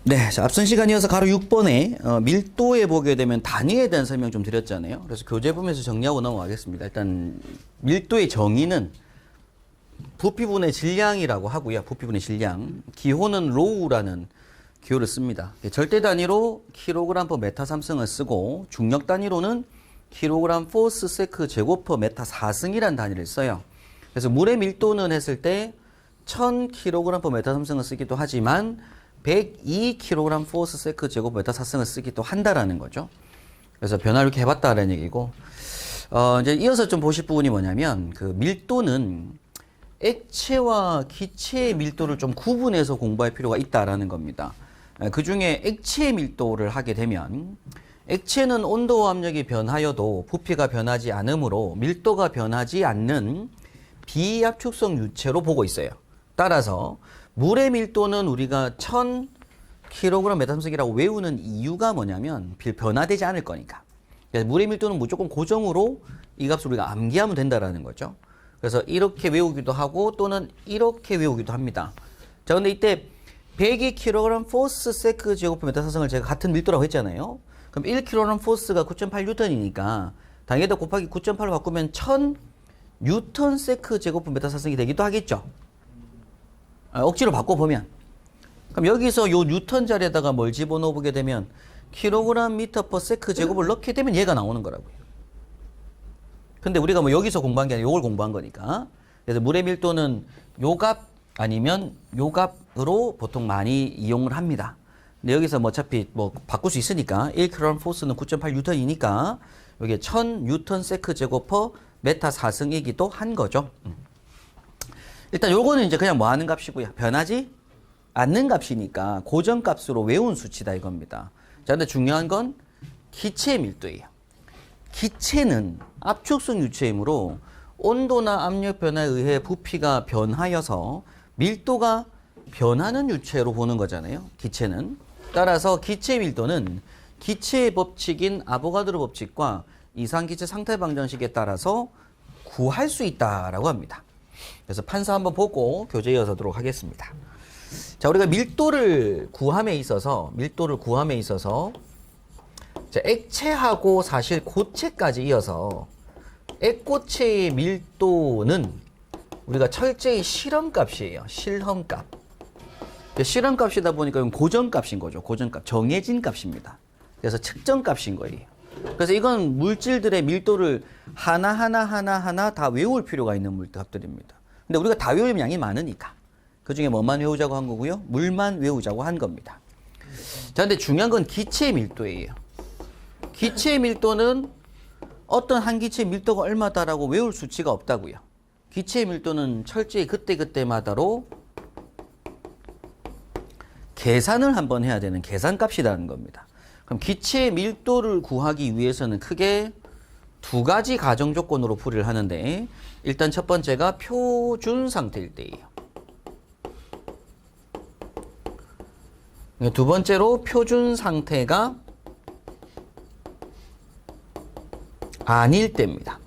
네, 자, 앞선 시간에 이어서 가로 6번에 밀도에 보게 되면 단위에 대한 설명 좀 드렸잖아요. 그래서 교재본에서 정리하고 넘어가겠습니다. 일단 밀도의 정의는 부피분의 질량이라고 하고요. 부피분의 질량. 기호는 로우라는 기호를 씁니다. 절대 단위로 킬로그램 퍼 메타 3승을 쓰고 중력 단위로는 킬로그램 포스 세크 제곱 퍼 메타 4승이라는 단위를 써요. 그래서 물의 밀도는 했을 때 1000kg 퍼 메타 3승을 쓰기도 하지만 102kg 포스 세크 제곱 메타 4승을 쓰기도 한다라는 거죠. 그래서 변화를 이렇게 해봤다라는 얘기고, 이제 이어서 좀 보실 부분이 뭐냐면, 그 밀도는 액체와 기체의 밀도를 좀 구분해서 공부할 필요가 있다라는 겁니다. 그 중에 액체의 밀도를 하게 되면, 액체는 온도와 압력이 변하여도 부피가 변하지 않으므로 밀도가 변하지 않는 비압축성 유체로 보고 있어요. 따라서 물의 밀도는 우리가 1000kg 메타삼석이라고 외우는 이유가 뭐냐면 변화되지 않을 거니까. 그래서 물의 밀도는 무조건 고정으로 이 값을 우리가 암기하면 된다라는 거죠. 그래서 이렇게 외우기도 하고 또는 이렇게 외우기도 합니다. 자, 근데 이때 102kg 포스 세크 제곱퍼 메타삼성을 제가 같은 밀도라고 했잖아요. 그럼 1kg 포스가 9.8N이니까 당연히 곱하기 9.8로 바꾸면 1000N 세크 제곱퍼 메타삼성이 되기도 하겠죠. 억지로 바꿔보면. 그럼 여기서 요 뉴턴 자리에다가 뭘 집어넣어 보게 되면 킬로그램 미터 퍼 세크 제곱을 넣게 되면 얘가 나오는 거라고요. 근데 우리가 뭐 여기서 공부한 게 아니라 요걸 공부한 거니까. 그래서 물의 밀도는 요 값 아니면 요 값으로 보통 많이 이용을 합니다. 근데 여기서 뭐 어차피 뭐 바꿀 수 있으니까 1kg 포스는 9.8 뉴턴이니까 여기에 1000 뉴턴 세크 제곱 퍼 메타 4승이기도 한 거죠. 일단 요거는 이제 그냥 뭐 하는 값이고요. 변하지 않는 값이니까 고정 값으로 외운 수치다 이겁니다. 자, 근데 중요한 건 기체의 밀도예요. 기체는 압축성 유체이므로 온도나 압력 변화에 의해 부피가 변하여서 밀도가 변하는 유체로 보는 거잖아요. 기체는. 따라서 기체 밀도는 기체의 법칙인 아보가드로 법칙과 이상기체 상태 방정식에 따라서 구할 수 있다라고 합니다. 그래서 판서 한번 보고 교재 이어서도록 하겠습니다. 자, 우리가 밀도를 구함에 있어서 자, 액체하고 사실 고체까지 이어서 액고체의 밀도는 우리가 철저히 실험값이에요. 실험값. 실험값이다 보니까 이건 고정값인 거죠. 고정값. 정해진 값입니다. 그래서 측정값인 거예요. 그래서 이건 물질들의 밀도를 하나하나 다 외울 필요가 있는 물값들입니다. 근데 우리가 다 외우면 양이 많으니까. 그 중에 뭐만 외우자고 한 거고요. 물만 외우자고 한 겁니다. 자, 근데 중요한 건 기체의 밀도예요. 기체의 밀도는 어떤 한 기체의 밀도가 얼마다라고 외울 수치가 없다고요. 기체의 밀도는 철저히 그때그때마다로 계산을 한번 해야 되는 계산값이라는 겁니다. 그럼 기체의 밀도를 구하기 위해서는 크게 두 가지 가정 조건으로 풀이를 하는데, 일단 첫 번째가 표준 상태일 때예요. 두 번째로 표준 상태가 아닐 때입니다.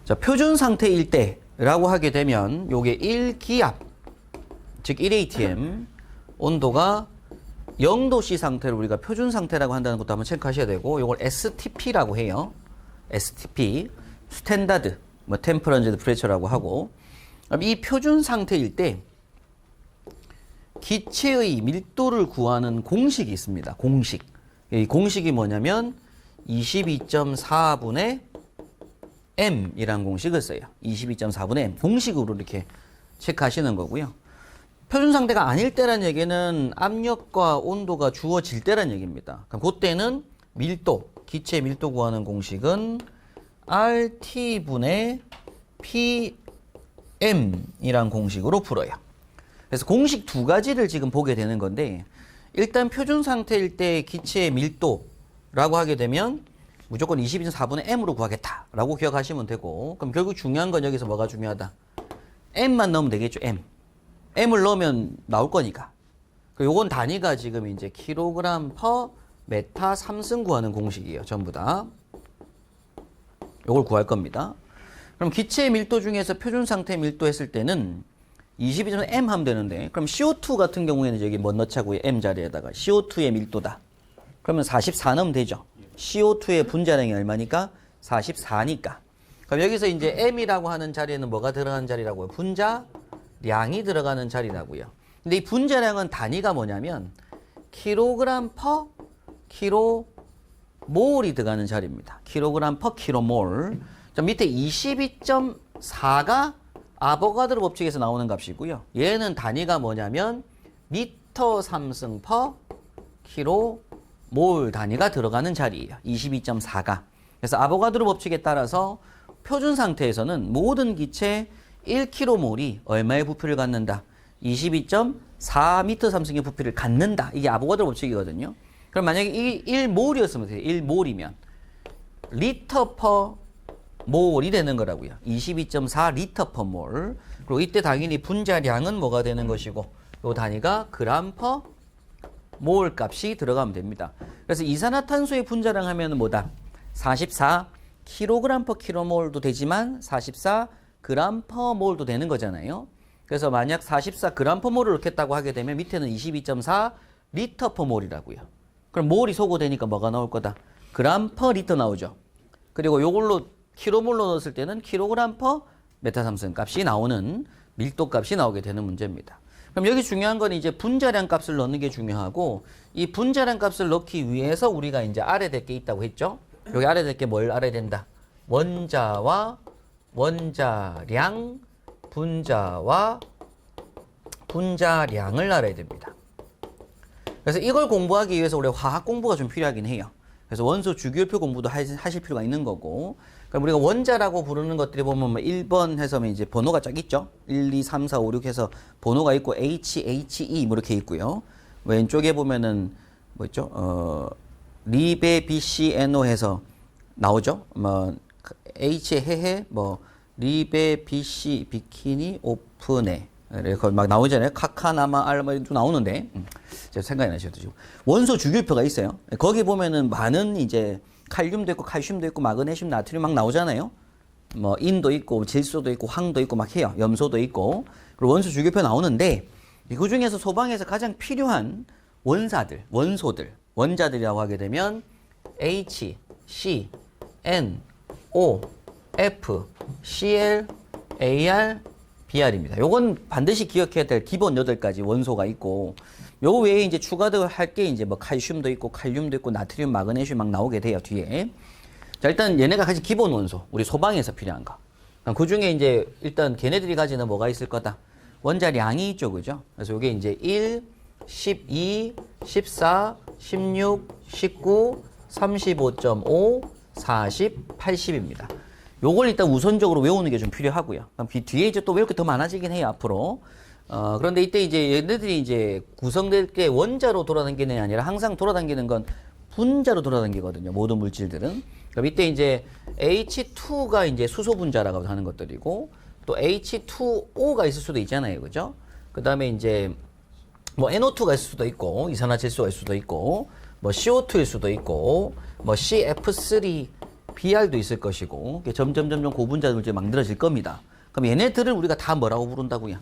자, 표준 상태일 때라고 하게 되면 요게 1기압, 즉 1atm, 온도가 0도씨 상태를 우리가 표준 상태라고 한다는 것도 한번 체크하셔야 되고, 요걸 STP라고 해요. STP, 스탠다드, 뭐 템퍼런처 프레셔라고 하고, 이 표준 상태일 때 기체의 밀도를 구하는 공식이 있습니다. 공식. 이 공식이 뭐냐면 22.4분의 M이라는 공식을 써요. 22.4분의 M. 공식으로 이렇게 체크하시는 거고요. 표준 상태가 아닐 때라는 얘기는 압력과 온도가 주어질 때라는 얘기입니다. 그럼 그때는 밀도, 기체 밀도 구하는 공식은 RT분의 PM이란 공식으로 풀어요. 그래서 공식 두 가지를 지금 보게 되는 건데, 일단 표준 상태일 때 기체의 밀도라고 하게 되면 무조건 22.4분의 M으로 구하겠다라고 기억하시면 되고, 그럼 결국 중요한 건 여기서 뭐가 중요하다? M만 넣으면 되겠죠, M. M을 넣으면 나올 거니까. 요건 단위가 지금 이제 킬로그램 퍼 메타 3승 구하는 공식이에요. 전부 다. 요걸 구할 겁니다. 그럼 기체의 밀도 중에서 표준 상태 밀도 했을 때는 22.m 하면 되는데, 그럼 CO2 같은 경우에는 여기 뭐 넣자고요? M 자리에다가 CO2의 밀도다. 그러면 44 넣으면 되죠. CO2의 분자량이 얼마니까? 44니까. 그럼 여기서 이제 M이라고 하는 자리에는 뭐가 들어가는 자리라고요? 분자량이 들어가는 자리라고요. 근데 이 분자량은 단위가 뭐냐면 킬로그램 퍼 킬로몰이 들어가는 자리입니다. 킬로그램 퍼 킬로몰. 자, 밑에 22.4가 아보가드로 법칙에서 나오는 값이고요. 얘는 단위가 뭐냐면 미터 삼승 퍼 킬로몰 단위가 들어가는 자리예요. 22.4가. 그래서 아보가드로 법칙에 따라서 표준 상태에서는 모든 기체 1km몰이 얼마의 부피를 갖는다? 22.4m 삼승의 부피를 갖는다. 이게 아보가드로 법칙이거든요. 그럼 만약에 이 1몰이었으면 돼요. 1몰이면 리터 퍼 몰이 되는 거라고요. 22.4 리터 퍼 몰. 그리고 이때 당연히 분자량은 뭐가 되는 것이고 이 단위가 그램 퍼 몰 값이 들어가면 됩니다. 그래서 이산화탄소의 분자량 하면은 뭐다? 44 kg per kmol도 되지만 44 g per 몰도 되는 거잖아요. 그래서 만약 44 g per 몰을 넣겠다고 하게 되면 밑에는 22.4 리터 per 몰이라고요. 그럼 몰이 소거되니까 뭐가 나올 거다? g per 리터 나오죠. 그리고 요걸로 킬로몰로 넣었을 때는 킬로그램 per 메타삼승 값이 나오는 밀도 값이 나오게 되는 문제입니다. 그럼 여기 중요한 건 이제 분자량 값을 넣는 게 중요하고 이 분자량 값을 넣기 위해서 우리가 이제 알아야 될 게 있다고 했죠. 여기 알아야 될 게 뭘 알아야 된다? 원자와 원자량, 분자와 분자량을 알아야 됩니다. 그래서 이걸 공부하기 위해서 우리가 화학 공부가 좀 필요하긴 해요. 그래서 원소 주기율표 공부도 하실 필요가 있는 거고. 그럼 우리가 원자라고 부르는 것들이 보면 뭐 1번 해서 이제 번호가 쫙 있죠. 1, 2, 3, 4, 5, 6 해서 번호가 있고 H, HE 뭐 이렇게 있고요. 왼쪽에 보면은 뭐 있죠? 리베비시에노 해서 나오죠. 뭐 H의 해해 뭐 리베비시 비키니 오픈에 이렇게 막 나오잖아요. 카카나마 알마 이런 좀 나오는데 제가 생각이 나셔도 지금 원소 주기율표가 있어요. 거기 보면은 많은 이제 칼륨도 있고 칼슘도 있고 마그네슘, 나트륨 막 나오잖아요. 뭐 인도 있고 질소도 있고 황도 있고 막 해요. 염소도 있고 그리고 원소 주기율표 나오는데 그 중에서 소방에서 가장 필요한 원사들, 원소들, 원자들이라고 하게 되면 H, C, N, O, F, Cl, AR, BR입니다. 요건 반드시 기억해야 될 기본 8가지 원소가 있고 요 외에 이제 추가로 할 게 이제 뭐 칼슘도 있고 칼륨도 있고 나트륨, 마그네슘 막 나오게 돼요, 뒤에. 자, 일단 얘네가 가진 기본 원소, 우리 소방에서 필요한 거. 그 중에 이제 일단 걔네들이 가지는 뭐가 있을 거다? 원자량이 있죠, 그죠? 그래서 요게 이제 1, 12, 14, 16, 19, 35.5, 40, 80입니다. 요걸 일단 우선적으로 외우는 게 좀 필요하고요. 그럼 뒤에 이제 또 외울 게 더 많아지긴 해요, 앞으로. 그런데 이때 이제 얘네들이 이제 구성될 게 원자로 돌아다니는 게 아니라 항상 돌아다니는 건 분자로 돌아다니거든요. 모든 물질들은. 그럼 이때 이제 H2가 이제 수소 분자라고 하는 것들이고 또 H2O가 있을 수도 있잖아요. 그죠? 그 다음에 이제 뭐 NO2가 있을 수도 있고 이산화질소가 있을 수도 있고 뭐 CO2일 수도 있고 뭐 CF3BR도 있을 것이고 점점 고분자 물질이 만들어질 겁니다. 그럼 얘네들을 우리가 다 뭐라고 부른다고요?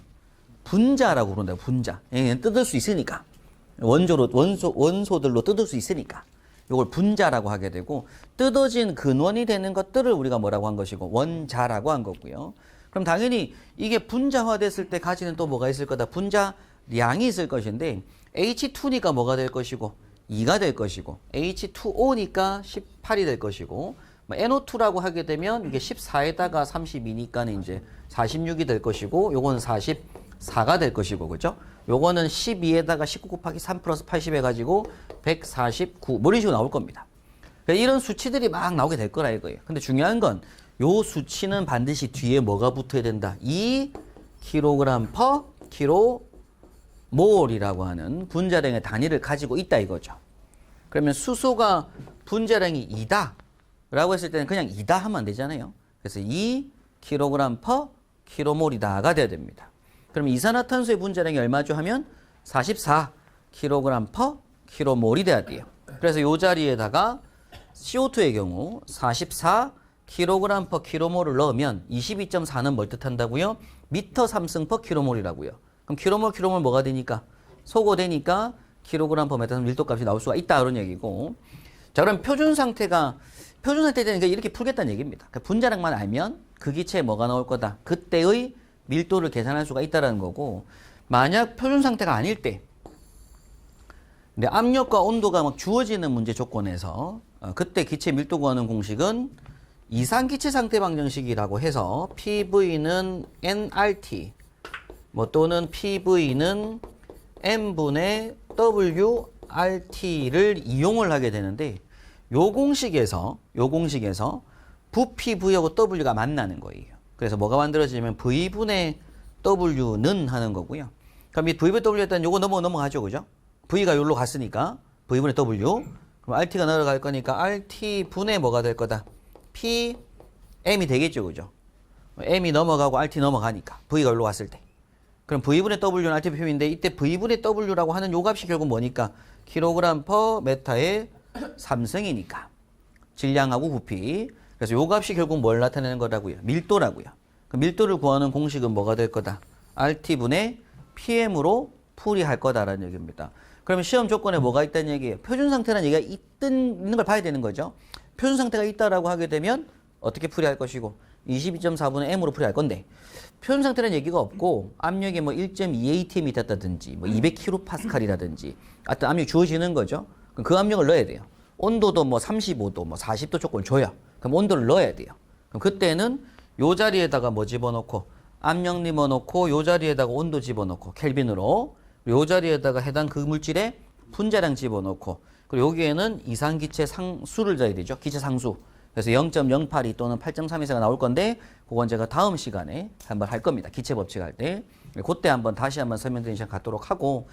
분자라고 부른다고. 분자. 얘는 뜯을 수 있으니까 원소들로 뜯을 수 있으니까 이걸 분자라고 하게 되고 뜯어진 근원이 되는 것들을 우리가 뭐라고 한 것이고 원자라고 한 거고요. 그럼 당연히 이게 분자화됐을 때 가지는 또 뭐가 있을 거다? 분자량이 있을 것인데 H2니까 뭐가 될 것이고 2가 될 것이고 H2O니까 18이 될 것이고 뭐 NO2라고 하게 되면 이게 14에다가 32니까는 이제 46이 될 것이고 요거는 44가 될 것이고 그죠? 요거는 12에다가 19 곱하기 3 플러스 80 해가지고 149 뭐 이런 식으로 나올 겁니다. 그러니까 이런 수치들이 막 나오게 될 거라 이거예요. 근데 중요한 건 요 수치는 반드시 뒤에 뭐가 붙어야 된다. 2 kg per kmol이라고 하는 분자량의 단위를 가지고 있다 이거죠. 그러면 수소가 분자량이 2다 라고 했을 때는 그냥 2다 하면 안 되잖아요. 그래서 2 kg per kmol이다가 돼야 됩니다. 그럼 이산화탄소의 분자량이 얼마죠 하면 44 kg per kmol이 돼야 돼요. 그래서 이 자리에다가 CO2의 경우 44 kg per kmol을 넣으면 22.4는 뭘 뜻한다고요? 미터 삼승 퍼 킬로몰이라고요. 그럼 킬로몰 뭐가 되니까? 소거되니까 킬로그램 퍼 메타 밀도 값이 나올 수가 있다 이런 얘기고. 자, 그럼 표준 상태 되니까 이렇게 풀겠다는 얘기입니다. 그러니까 분자량만 알면 그 기체에 뭐가 나올 거다. 그때의 밀도를 계산할 수가 있다라는 거고. 만약 표준 상태가 아닐 때, 근데 압력과 온도가 막 주어지는 문제 조건에서 그때 기체 밀도 구하는 공식은 이상 기체 상태 방정식이라고 해서 PV는 nRT 뭐 또는 PV는 n분의 WRT를 이용을 하게 되는데 요 공식에서 부피 V하고 W가 만나는 거예요. 그래서 뭐가 만들어지면 V분의 W는 하는 거고요. 그럼 이 V분의 W 일단 요거 넘어가죠. 그죠? V가 여기로 갔으니까 V분의 W. 그럼 RT가 내려갈 거니까 RT분의 뭐가 될 거다? P, M이 되겠죠. 그죠? M이 넘어가고 RT 넘어가니까. V가 여기로 갔을 때. 그럼 V분의 W는 RT 표현인데 이때 V분의 W라고 하는 요 값이 결국 뭐니까? 킬로그램 퍼 메타의 3승이니까. 질량하고 부피. 그래서 요 값이 결국 뭘 나타내는 거라고요? 밀도라고요. 그 밀도를 구하는 공식은 뭐가 될 거다? RT분의 PM으로 풀이할 거다라는 얘기입니다. 그러면 시험 조건에 뭐가 있다는 얘기예요? 표준 상태라는 얘기가 있는 걸 봐야 되는 거죠. 표준 상태가 있다라고 하게 되면 어떻게 풀이할 것이고 22.4분의 M으로 풀이할 건데 표준 상태라는 얘기가 없고 압력이 뭐 1.2atm이 됐다든지 뭐 200kPa이라든지 하여튼 압력이 주어지는 거죠. 그럼 그 압력을 넣어야 돼요. 온도도 뭐 35도, 뭐 40도 조건을 줘요. 그럼 온도를 넣어야 돼요. 그럼 그때는 요 자리에다가 뭐 집어넣고 압력 집어넣고 요 자리에다가 온도 집어넣고 켈빈으로 요 자리에다가 해당 그 물질의 분자량 집어넣고 그리고 여기에는 이상기체 상수를 줘야 되죠. 기체 상수. 그래서 0.082 또는 8.324가 나올 건데 그건 제가 다음 시간에 한번 할 겁니다. 기체 법칙 할 때. 그때 한번 다시 한번 설명드리는 시간 갖도록 하고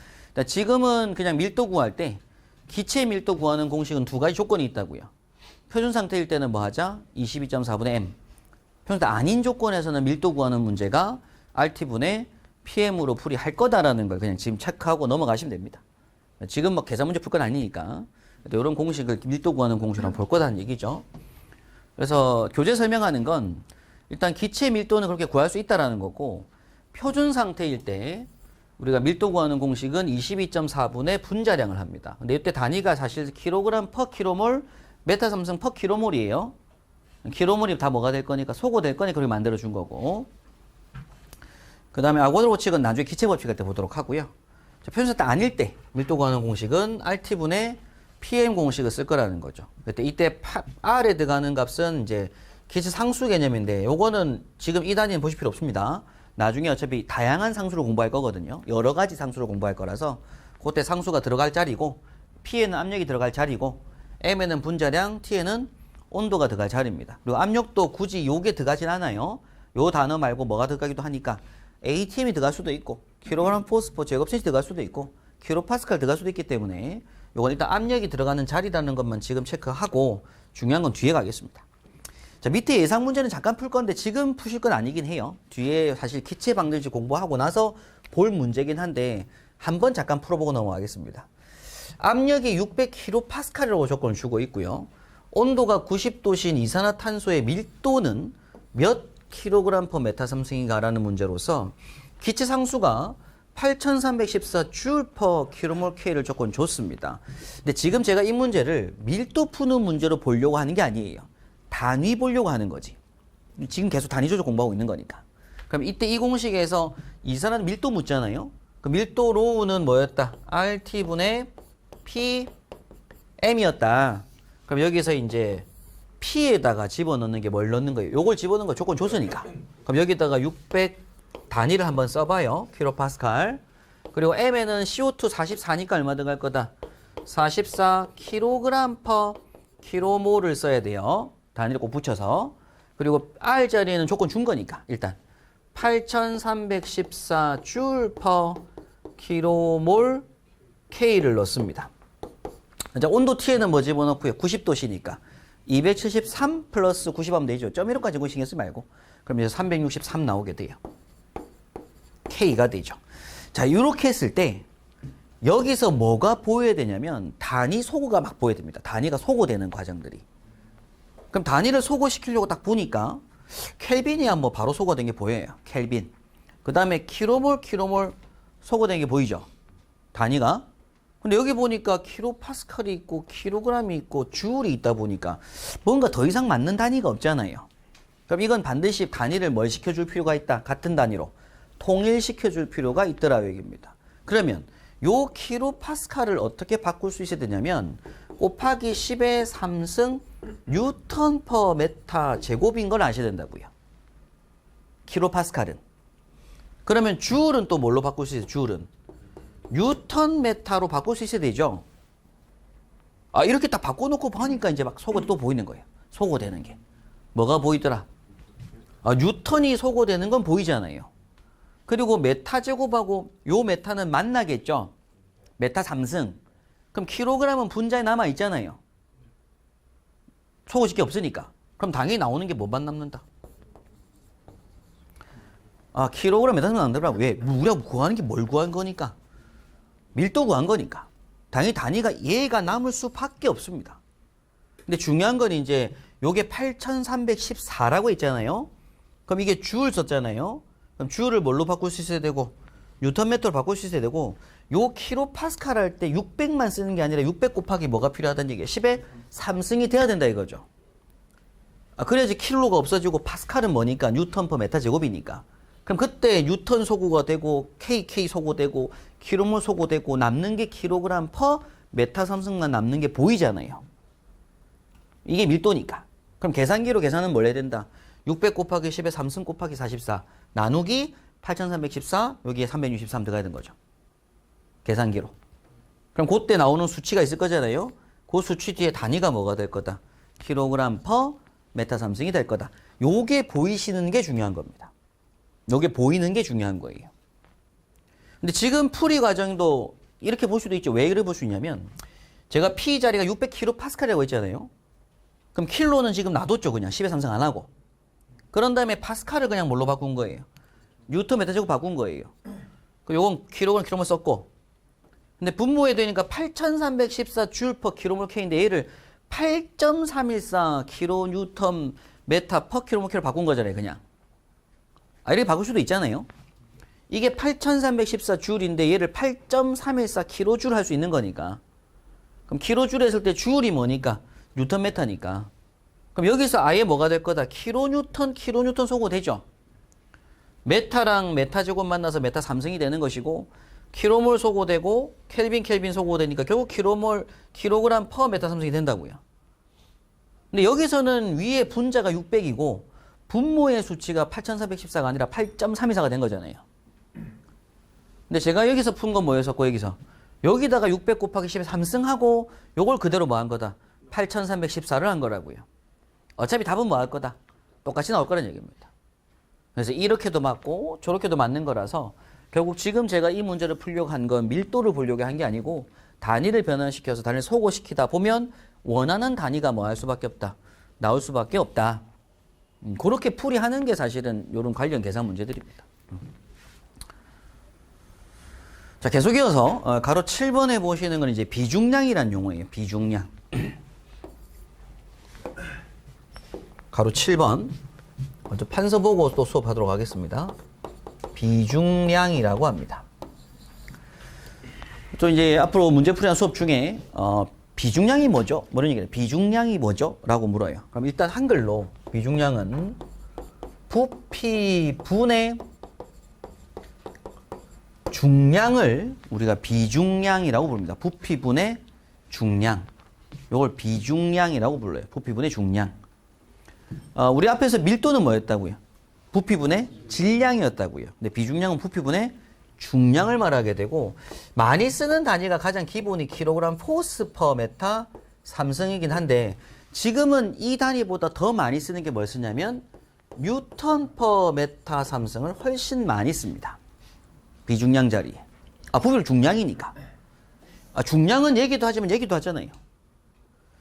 지금은 그냥 밀도 구할 때 기체 밀도 구하는 공식은 두 가지 조건이 있다고요. 표준 상태일 때는 뭐 하자? 22.4분의 M. 표준 상태 아닌 조건에서는 밀도 구하는 문제가 RT분의 PM으로 풀이할 거다라는 걸 그냥 지금 체크하고 넘어가시면 됩니다. 지금 뭐 계산 문제 풀 건 아니니까 이런 공식을 밀도 구하는 공식을 한번 볼 거다는 얘기죠. 그래서 교재 설명하는 건 일단 기체 밀도는 그렇게 구할 수 있다라는 거고 표준 상태일 때 우리가 밀도 구하는 공식은 22.4분의 분자량을 합니다. 근데 이때 단위가 사실 킬로그램 퍼 킬로몰 메타 삼승 퍼 킬로몰이에요. 킬로몰이 다 뭐가 될 거니까 소거될 거니까 그렇게 만들어 준 거고. 그 다음에 아고도 법칙은 나중에 기체 법칙 할 때 보도록 하고요. 표준 상태 아닐 때 밀도 구하는 공식은 RT분의 PM 공식을 쓸 거라는 거죠. 그때 이때 R에 들어가는 값은 이제 기체 상수 개념인데 요거는 지금 이 단위는 보실 필요 없습니다. 나중에 어차피 다양한 상수를 공부할 거거든요. 여러 가지 상수를 공부할 거라서 그때 상수가 들어갈 자리고 P에는 압력이 들어갈 자리고 M에는 분자량, T에는 온도가 들어갈 자리입니다. 그리고 압력도 굳이 요게 들어가진 않아요. 요 단어 말고 뭐가 들어가기도 하니까 ATM이 들어갈 수도 있고 킬로그램 포스포 제곱센치 들어갈 수도 있고 킬로파스칼 들어갈 수도 있기 때문에 요건 일단 압력이 들어가는 자리라는 것만 지금 체크하고 중요한 건 뒤에 가겠습니다. 자, 밑에 예상 문제는 잠깐 풀 건데 지금 푸실 건 아니긴 해요. 뒤에 사실 기체 방정식 공부하고 나서 볼 문제긴 한데 한번 잠깐 풀어보고 넘어가겠습니다. 압력이 600kPa라고 조건을 주고 있고요. 온도가 90도신 이산화탄소의 밀도는 몇 킬로그램 퍼 메타 삼승인가라는 문제로서 기체 상수가 8314줄 퍼 킬로몰 K를 조건 줬습니다. 근데 지금 제가 이 문제를 밀도 푸는 문제로 보려고 하는 게 아니에요. 단위 보려고 하는 거지. 지금 계속 단위 조절 공부하고 있는 거니까. 그럼 이때 이 공식에서 이산화탄소 밀도 묻잖아요. 그 밀도 로우는 뭐였다? RT분의 PM이었다. 그럼 여기서 이제 P에다가 집어넣는 게 뭘 넣는 거예요? 요걸 집어넣는 거 조건 줬으니까. 그럼 여기다가 600 단위를 한번 써봐요. 킬로파스칼. 그리고 M에는 CO2 44니까 얼마 들어갈 거다? 44 킬로그램 퍼 킬로몰을 써야 돼요. 단위를 꼭 붙여서. 그리고 R 자리에는 조건 준 거니까 일단 8314줄 퍼 킬로몰 K를 넣습니다. 자, 온도 T에는 뭐 집어넣고요? 90도시니까 273 플러스 90 하면 되죠. 0.15까지 신경 쓰지 말고. 그럼 이제 363 나오게 돼요. K가 되죠. 자, 이렇게 했을 때 여기서 뭐가 보여야 되냐면 단위 소거가 막 보여야 됩니다. 단위가 소거되는 과정들이. 그럼 단위를 소거시키려고 딱 보니까 켈빈이 한번 바로 소거된 게 보여요. 켈빈. 그 다음에 킬로몰 소거된 게 보이죠? 단위가. 근데 여기 보니까 킬로파스칼이 있고 킬로그램이 있고 줄이 있다 보니까 뭔가 더 이상 맞는 단위가 없잖아요. 그럼 이건 반드시 단위를 뭘 시켜줄 필요가 있다. 같은 단위로 통일시켜줄 필요가 있더라 얘기입니다. 그러면 요 킬로파스칼을 어떻게 바꿀 수 있어야 되냐면 곱하기 10의 3승 뉴턴 퍼 메타 제곱인 걸 아셔야 된다고요. 킬로파스칼은. 그러면 줄은 또 뭘로 바꿀 수 있어요? 줄은 뉴턴 메타로 바꿀 수 있어야 되죠. 아, 이렇게 딱 바꿔놓고 보니까 이제 막 소거 또 보이는 거예요. 소거되는 게. 뭐가 보이더라? 아, 뉴턴이 소거되는 건 보이잖아요. 그리고 메타 제곱하고 요 메타는 만나겠죠. 메타 3승. 그럼 킬로그램은 분자에 남아 있잖아요. 소거시킬 게 없으니까. 그럼 당연히 나오는 게 뭐만 남는다? 아, 킬로그램 메타 3승 안 되더라고. 왜? 우리가 구하는 게 뭘 구한 거니까? 밀도 구한 거니까. 당연히 단위가 얘가 남을 수밖에 없습니다. 근데 중요한 건 이제 요게 8314라고 있잖아요. 그럼 이게 줄 썼잖아요. 그럼 줄을 뭘로 바꿀 수 있어야 되고 뉴턴미터로 바꿀 수 있어야 되고 요 킬로파스칼 할 때 600만 쓰는 게 아니라 600 곱하기 뭐가 필요하다는 얘기예요. 10의 3승이 돼야 된다 이거죠. 아, 그래야지 킬로가 없어지고 파스칼은 뭐니까 뉴턴 퍼 메타 제곱이니까. 그럼 그때 뉴턴 소구가 되고 KK 소구되고 킬로몰 소구되고 남는 게 킬로그램 퍼 메타 3승만 남는 게 보이잖아요. 이게 밀도니까. 그럼 계산기로 계산은 뭘 해야 된다? 600 곱하기 10에 3승 곱하기 44 나누기 8314 여기에 363 들어가야 되는 거죠. 계산기로. 그럼 그때 나오는 수치가 있을 거잖아요. 그 수치 뒤에 단위가 뭐가 될 거다? 킬로그램 퍼 메타 3승이 될 거다. 요게 보이시는 게 중요한 겁니다. 요게 보이는 게 중요한 거예요. 근데 지금 풀이 과정도 이렇게 볼 수도 있죠. 왜 이렇게 볼 수 있냐면 제가 P 자리가 600kPa라고 했잖아요. 그럼 킬로는 지금 놔뒀죠. 그냥 10의 3승 안 하고. 그런 다음에 파스칼을 그냥 뭘로 바꾼 거예요? 뉴턴 메타 제곱 바꾼 거예요. 그럼 요건 킬로몰 썼고. 근데 분모에 되니까 8314 줄 퍼 킬로몰 K인데 얘를 8.314 킬로 뉴턴 메타 퍼 킬로몰 K로 바꾼 거잖아요. 그냥. 아, 이렇게 바꿀 수도 있잖아요. 이게 8314 줄인데 얘를 8.314 킬로줄 할 수 있는 거니까. 그럼 킬로줄 했을 때 줄이 뭐니까? 뉴턴 메타니까. 그럼 여기서 아예 뭐가 될 거다? 킬로뉴턴 소거되죠. 메타랑 메타 제곱 만나서 메타 3승이 되는 것이고 킬로몰 소거되고 켈빈 소거되니까 결국 킬로그램 퍼 메타 3승이 된다고요. 근데 여기서는 위에 분자가 600이고 분모의 수치가 8314가 아니라 8.324가 된 거잖아요. 근데 제가 여기서 푼 건 뭐였었고 여기다가 600 곱하기 10에 3승하고 요걸 그대로 뭐 한 거다? 8314를 한 거라고요. 어차피 답은 뭐 할 거다? 똑같이 나올 거라는 얘기입니다. 그래서 이렇게도 맞고 저렇게도 맞는 거라서 결국 지금 제가 이 문제를 풀려고 한 건 밀도를 보려고 한 게 아니고 단위를 변환시켜서 단위를 소거시키다 보면 원하는 단위가 뭐 할 수밖에 없다. 나올 수밖에 없다. 그렇게 풀이하는 게 사실은 이런 관련 계산 문제들입니다. 자, 계속 이어서 가로 7번에 보시는 건 이제 비중량이란 용어예요. 비중량. 가로 7번. 먼저 판서 보고 또 수업하도록 하겠습니다. 비중량이라고 합니다. 또 이제 앞으로 문제풀이한 수업 중에 비중량이 뭐죠? 뭐라는 얘기예요? 비중량이 뭐죠? 라고 물어요. 그럼 일단 한글로 비중량은 부피분의 중량을 우리가 비중량이라고 부릅니다. 부피분의 중량. 이걸 비중량이라고 불러요. 부피분의 중량. 우리 앞에서 밀도는 뭐였다고요? 부피분의 질량이었다고요. 근데 비중량은 부피분의 중량을 말하게 되고 많이 쓰는 단위가 가장 기본이 킬로그램 포스 퍼 메타 3승이긴 한데 지금은 이 단위보다 더 많이 쓰는 게 뭘 쓰냐면 뉴턴 퍼 메타 3승을 훨씬 많이 씁니다. 비중량 자리에. 부피는 중량이니까. 중량은 얘기도 하지만 얘기도 하잖아요.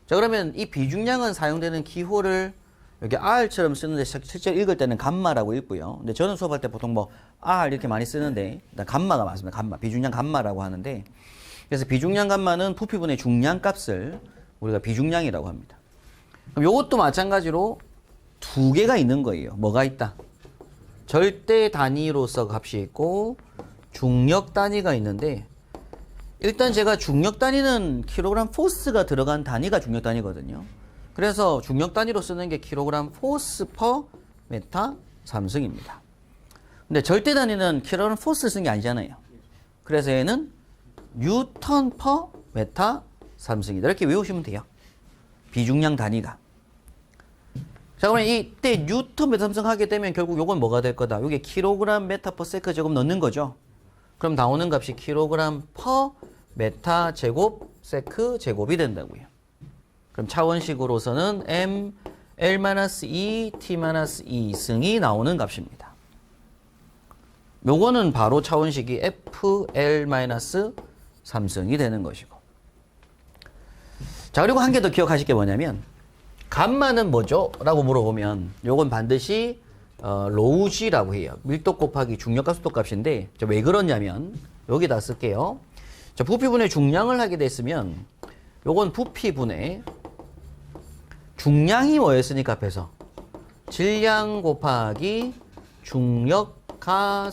자, 그러면 이 비중량은 사용되는 기호를 여기 R처럼 쓰는데 실제로 읽을 때는 감마라고 읽고요. 근데 저는 수업할 때 보통 뭐 R 이렇게 많이 쓰는데 일단 감마가 맞습니다. 감마. 비중량 감마라고 하는데 그래서 비중량 감마는 부피분의 중량 값을 우리가 비중량이라고 합니다. 그럼 이것도 마찬가지로 두 개가 있는 거예요. 뭐가 있다? 절대 단위로서 값이 있고 중력 단위가 있는데 일단 제가 중력 단위는 킬로그램 포스가 들어간 단위가 중력 단위거든요. 그래서 중력 단위로 쓰는 게 킬로그램 포스 퍼 메타 삼승입니다. 근데 절대 단위는 킬로그램 포스를 쓰는 게 아니잖아요. 그래서 얘는 뉴턴 퍼 메타 삼승이다. 이렇게 외우시면 돼요. 비중량 단위가. 자, 그러면 이때 뉴턴 메타 삼승 하게 되면 결국 요건 뭐가 될 거다? 요게 킬로그램 메타 퍼 세크 제곱 넣는 거죠. 그럼 나오는 값이 킬로그램 퍼 메타 제곱 세크 제곱이 된다고요. 그럼 차원식으로서는 m L-2 T-2 승이 나오는 값입니다. 요거는 바로 차원식이 FL-3승이 되는 것이고. 자, 그리고 한 개 더 기억하실 게 뭐냐면 감마는 뭐죠? 라고 물어보면 요건 반드시 로우지라고 해요. 밀도 곱하기 중력과 속도 값인데 왜 그러냐면 여기다 쓸게요. 자, 부피분의 중량을 하게 됐으면 요건 부피분의 중량이 뭐였으니까 앞에서 질량 곱하기 중력과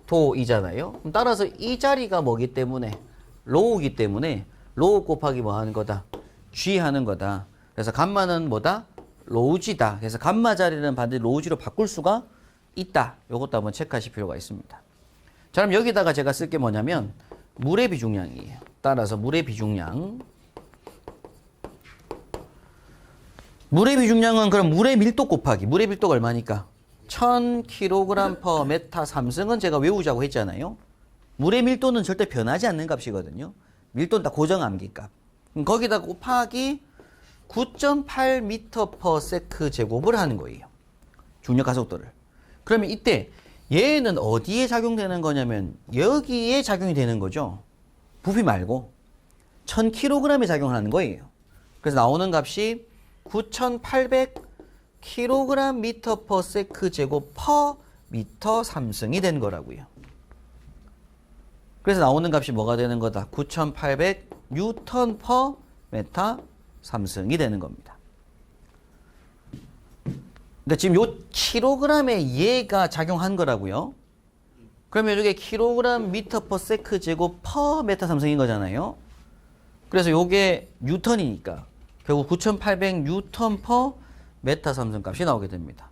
속도이잖아요. 그럼 따라서 이 자리가 뭐기 때문에 로우기 때문에 로우 곱하기 뭐 하는 거다? G 하는 거다. 그래서 감마는 뭐다? 로우지다. 그래서 감마 자리는 반드시 로우지로 바꿀 수가 있다. 요것도 한번 체크하실 필요가 있습니다. 자, 그럼 여기다가 제가 쓸 게 뭐냐면 물의 비중량이에요. 따라서 물의 비중량. 물의 비중량은 그럼 물의 밀도 곱하기. 물의 밀도가 얼마니까? 1000kg per 메타 삼승은 제가 외우자고 했잖아요. 물의 밀도는 절대 변하지 않는 값이거든요. 밀도는 다 고정 암기값. 거기다 곱하기 9.8m per sec 제곱을 하는 거예요. 중력 가속도를. 그러면 이때 얘는 어디에 작용되는 거냐면 여기에 작용이 되는 거죠. 부피 말고 1000kg에 작용하는 거예요. 그래서 나오는 값이 9,800kg 미터 per sec 제곱 per 미터 삼승이 된 거라고요. 그래서 나오는 값이 뭐가 되는 거다? 9,800 뉴턴 per 메타 삼승이 되는 겁니다. 근데 지금 요 킬로그램에 얘가 작용한 거라고요. 그러면 이게 킬로그램 미터 퍼 세크 제곱 퍼 메타 삼승인 거잖아요. 그래서 요게 뉴턴이니까 결국 9,800 뉴턴 퍼 메타 삼승 값이 나오게 됩니다.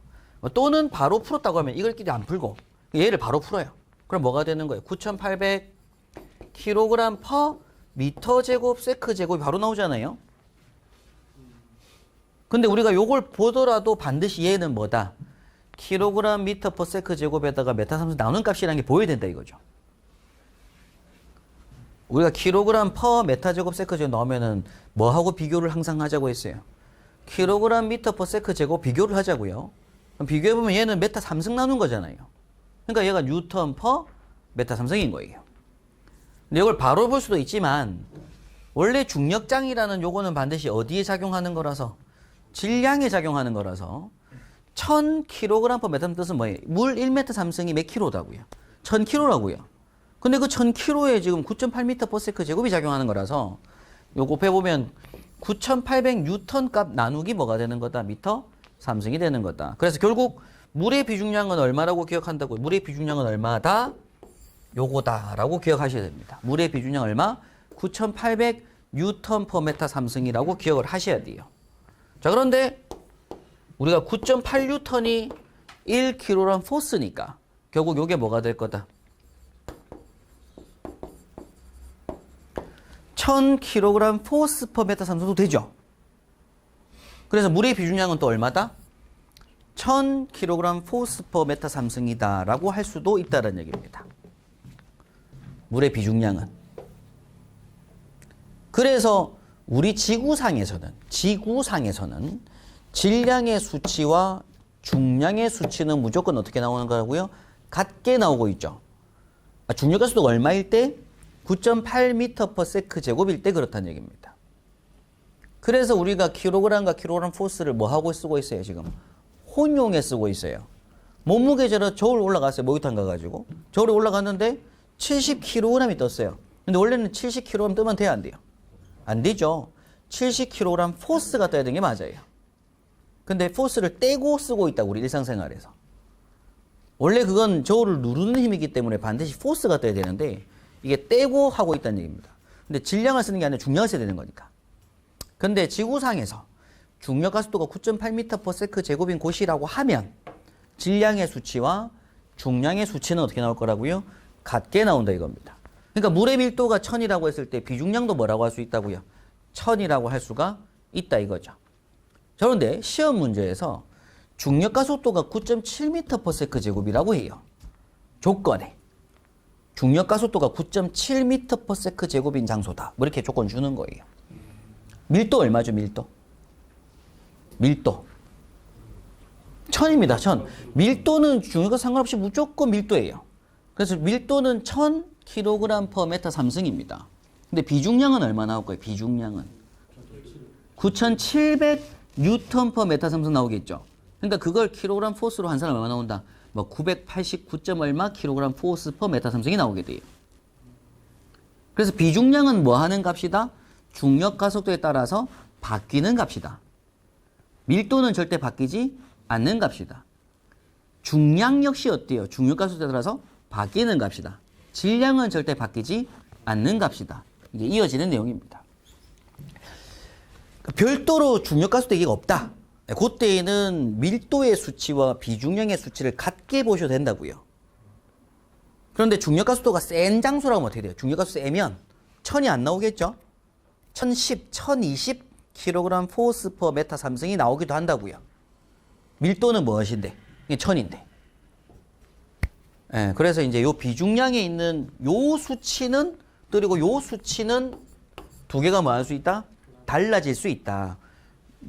또는 바로 풀었다고 하면 이걸끼리 안 풀고 얘를 바로 풀어요. 그럼 뭐가 되는 거예요? 9,800 킬로그램 퍼 미터 제곱 세크 제곱이 바로 나오잖아요. 근데 우리가 요걸 보더라도 반드시 얘는 뭐다? 킬로그램 미터 퍼 세크 제곱에다가 메타 삼승 나오는 값이라는 게 보여야 된다 이거죠. 우리가 킬로그램 퍼 메타 제곱 세크 제곱 나오면은 뭐하고 비교를 항상 하자고 했어요? 킬로그램 미터 퍼 세크 제곱 비교를 하자고요. 그럼 비교해보면 얘는 메타 삼승 나눈 거잖아요. 그러니까 얘가 뉴턴 퍼 메타 삼승인 거예요. 근데 이걸 바로 볼 수도 있지만 원래 중력장이라는 요거는 반드시 어디에 작용하는 거라서 질량에 작용하는 거라서 1000kg per 메타 뜻은 뭐예요? 물 1m 삼승이 몇 킬로다고요? 1000kg라고요. 근데 그 1000kg에 지금 9.8m per sec 제곱이 작용하는 거라서 요 곱해보면 9800 뉴턴 값 나누기 뭐가 되는 거다? 미터 삼승이 되는 거다. 그래서 결국 물의 비중량은 얼마라고 기억한다고요? 물의 비중량은 얼마다? 요거다라고 기억하셔야 됩니다. 물의 비중량 얼마? 9800 뉴턴 per 메타 삼승이라고 기억을 하셔야 돼요. 자, 그런데 우리가 9.8뉴턴이 1kg 포스니까 결국 요게 뭐가 될 거다? 1000kg 포스 퍼 메타 삼승도 되죠. 그래서 물의 비중량은 또 얼마다? 1000kg 포스 퍼 메타 삼승이다 라고 할 수도 있다는 얘기입니다. 물의 비중량은. 그래서 우리 지구상에서는 질량의 수치와 중량의 수치는 무조건 어떻게 나오는 거라고요? 같게 나오고 있죠. 중력 가속도가 얼마일 때? 9.8m per sec 제곱일 때 그렇다는 얘기입니다. 그래서 우리가 킬로그램과 킬로그램 포스를 뭐 하고 쓰고 있어요, 지금? 혼용해 쓰고 있어요. 몸무게저로 저울 올라갔어요. 목욕탕 가가지고. 저울에 올라갔는데 70kg이 떴어요. 근데 원래는 70kg 뜨면 돼야 안 돼요? 안 되죠. 70kg 포스가 떠야 되는 게 맞아요. 근데 포스를 떼고 쓰고 있다고 우리 일상생활에서. 원래 그건 저울을 누르는 힘이기 때문에 반드시 포스가 떠야 되는데 이게 떼고 하고 있다는 얘기입니다. 근데 질량을 쓰는 게 아니라 중량을 써야 되는 거니까. 근데 지구상에서 중력 가속도가 9.8m/s 제곱인 곳이라고 하면 질량의 수치와 중량의 수치는 어떻게 나올 거라고요? 같게 나온다 이겁니다. 그러니까 물의 밀도가 1000이라고 했을 때 비중량도 뭐라고 할 수 있다고요? 1000이라고 할 수가 있다 이거죠. 그런데 시험 문제에서 중력 가속도가 9.7m/s 제곱이라고 해요. 조건에. 중력 가속도가 9.7m/s 제곱인 장소다. 뭐 이렇게 조건 주는 거예요. 밀도 얼마죠, 밀도? 밀도. 1000입니다, 1000. 밀도는 중력과 상관없이 무조건 밀도예요. 그래서 밀도는 1000kg/m3입니다. 근데 비중량은 얼마 나올 거예요, 비중량은? 9700N/m3 나오겠죠. 그러니까 그걸 킬로그램 포스로 한 사람 얼마 나온다? 뭐 989. 얼마 킬로그램 포스 퍼 메타 삼성이 나오게 돼요. 그래서 비중량은 뭐 하는 값이다? 중력 가속도에 따라서 바뀌는 값이다. 밀도는 절대 바뀌지 않는 값이다. 중량 역시 어때요? 중력 가속도에 따라서 바뀌는 값이다. 질량은 절대 바뀌지 않는 값이다. 이제 이어지는 내용입니다. 별도로 중력 가속도 얘기가 없다. 그때에는 밀도의 수치와 비중량의 수치를 같게 보셔도 된다고요. 그런데 중력 가속도가 센 장소라고 하면 어떻게 돼요? 중력 가속도 세면 1000이 안 나오겠죠? 1010, 1020kg 포스 퍼 메타 삼성이 나오기도 한다고요. 밀도는 무엇인데? 이게 1000인데. 예, 그래서 이제 요 비중량에 있는 요 수치는 그리고 요 수치는 두 개가 뭐 할 수 있다? 달라질 수 있다.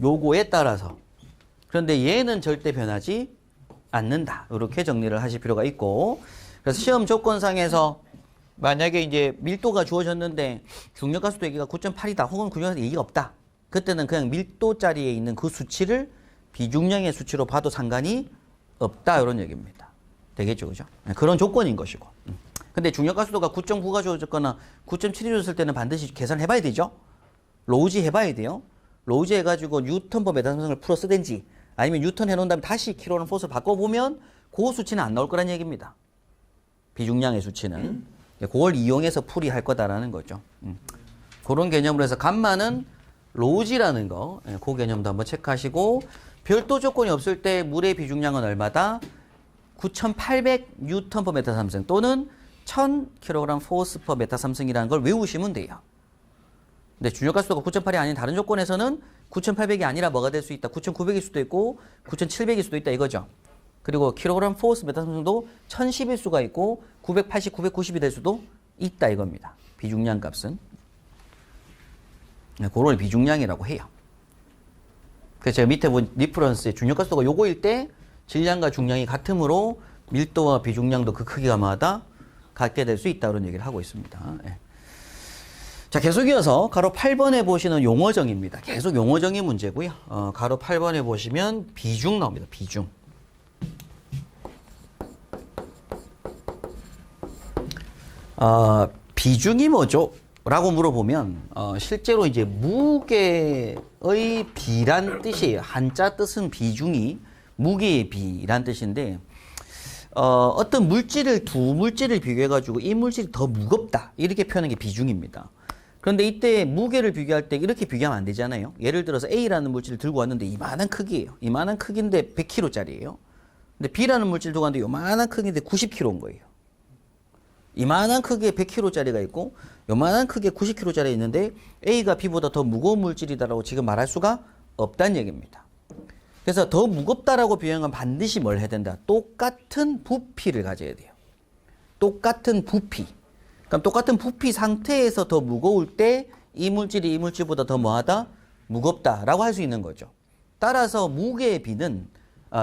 요거에 따라서. 그런데 얘는 절대 변하지 않는다. 이렇게 정리를 하실 필요가 있고. 그래서 시험 조건상에서 만약에 이제 밀도가 주어졌는데 중력 가속도 얘기가 9.8이다. 혹은 중력 가속도 얘기가 없다. 그때는 그냥 밀도 자리에 있는 그 수치를 비중량의 수치로 봐도 상관이 없다. 이런 얘기입니다. 되겠죠, 그죠? 그런 조건인 것이고. 근데 중력 가속도가 9.9가 주어졌거나 9.7이 주어졌을 때는 반드시 계산을 해봐야 되죠. 로우지 해봐야 돼요. 로우지 해가지고 뉴턴 퍼 메타 삼성을 풀어 쓰든지 아니면 뉴턴 해놓은 다음에 다시 킬로그램 포스를 바꿔보면 그 수치는 안 나올 거란 얘기입니다. 비중량의 수치는. 그걸 이용해서 풀이할 거다라는 거죠. 그런 개념으로 해서 감마는 로우지라는 거, 그 개념도 한번 체크하시고 별도 조건이 없을 때 물의 비중량은 얼마다? 9800 N/m 삼성 또는 1000kg 포스 퍼 메타 삼성이라는 걸 외우시면 돼요. 근데 중력 가속도가 9.8이 아닌 다른 조건에서는 9,800이 아니라 뭐가 될 수 있다? 9,900일 수도 있고 9,700일 수도 있다 이거죠. 그리고 킬로그램 포스 메타 삼성도 1010일 수가 있고 980, 990이 될 수도 있다 이겁니다. 비중량 값은. 그걸 비중량이라고 해요. 그래서 제가 밑에 본 리퍼런스의 중력 가속도가 요거일 때 질량과 중량이 같으므로 밀도와 비중량도 그 크기가 마다 같게 될 수 있다 그런 얘기를 하고 있습니다. 예. 자, 계속 이어서 가로 8번에 보시는 용어정입니다. 계속 용어정이 문제고요. 가로 8번에 보시면 비중 나옵니다. 비중. 비중이 뭐죠? 라고 물어보면 실제로 이제 무게의 비란 뜻이에요. 한자 뜻은 비중이 무게의 비란 뜻인데 어떤 물질을 두 물질을 비교해 가지고 이 물질이 더 무겁다 이렇게 표현하는 게 비중입니다. 그런데 이때 무게를 비교할 때 이렇게 비교하면 안 되잖아요. 예를 들어서 A라는 물질을 들고 왔는데 이만한 크기예요. 이만한 크기인데 100kg짜리예요. 근데 B라는 물질을 들고 왔는데 요만한 크기인데 90kg인 거예요. 이만한 크기에 100kg짜리가 있고 요만한 크기에 90kg짜리 있는데 A가 B보다 더 무거운 물질이다라고 지금 말할 수가 없다는 얘기입니다. 그래서 더 무겁다라고 비교하는 건 반드시 뭘 해야 된다? 똑같은 부피를 가져야 돼요. 똑같은 부피. 그럼 똑같은 부피 상태에서 더 무거울 때 이 물질이 이 물질보다 더 뭐하다? 무겁다라고 할 수 있는 거죠. 따라서 무게의 비는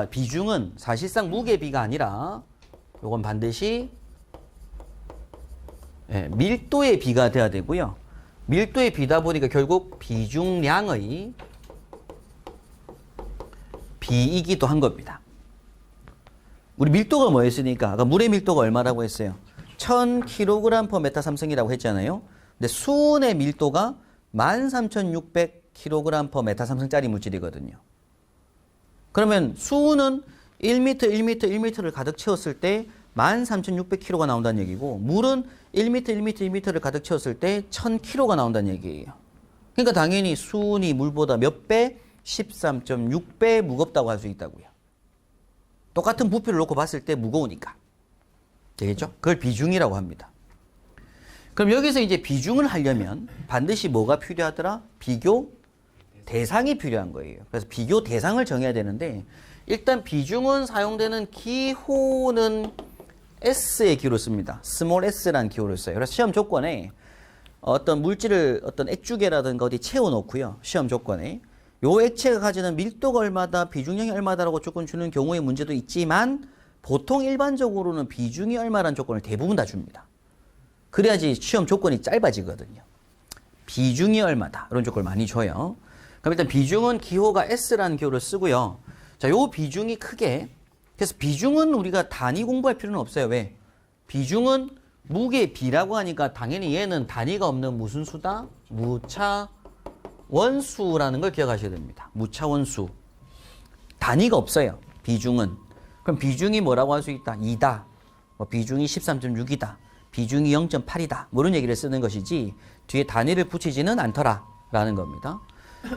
비중은 사실상 무게의 비가 아니라 요건 반드시 밀도의 비가 돼야 되고요. 밀도의 비다 보니까 결국 비중량의 비이기도 한 겁니다. 우리 밀도가 뭐였으니까 아까 물의 밀도가 얼마라고 했어요? 1000kg per 메타 삼성이라고 했잖아요. 근데 수온의 밀도가 13600kg per 메타 삼성짜리 물질이거든요. 그러면 수온은 1m, 1m, 1m를 가득 채웠을 때 13,600kg가 나온다는 얘기고 물은 1m, 1m, 1m를 가득 채웠을 때 1,000kg가 나온다는 얘기예요. 그러니까 당연히 수은이 물보다 몇 배? 13.6배 무겁다고 할 수 있다고요. 똑같은 부피를 놓고 봤을 때 무거우니까. 되겠죠? 그걸 비중이라고 합니다. 그럼 여기서 이제 비중을 하려면 반드시 뭐가 필요하더라? 비교 대상이 필요한 거예요. 그래서 비교 대상을 정해야 되는데 일단 비중은 사용되는 기호는 S의 기호를 씁니다. 스몰 s라는 기호를 써요. 그래서 시험 조건에 어떤 물질을 어떤 액주계라든가 어디 채워놓고요. 시험 조건에 요 액체가 가지는 밀도가 얼마다, 비중량이 얼마다라고 조건 주는 경우의 문제도 있지만 보통 일반적으로는 비중이 얼마라는 조건을 대부분 다 줍니다. 그래야지 시험 조건이 짧아지거든요. 비중이 얼마다 이런 조건을 많이 줘요. 그럼 일단 비중은 기호가 S라는 기호를 쓰고요. 자, 요 비중이 크게 그래서 비중은 우리가 단위 공부할 필요는 없어요. 왜? 비중은 무게 비라고 하니까 당연히 얘는 단위가 없는 무슨 수다? 무차 원수라는 걸 기억하셔야 됩니다. 무차 원수. 단위가 없어요. 비중은. 그럼 비중이 뭐라고 할 수 있다? 2다. 비중이 13.6이다. 비중이 0.8이다. 뭐 이런 얘기를 쓰는 것이지 뒤에 단위를 붙이지는 않더라 라는 겁니다.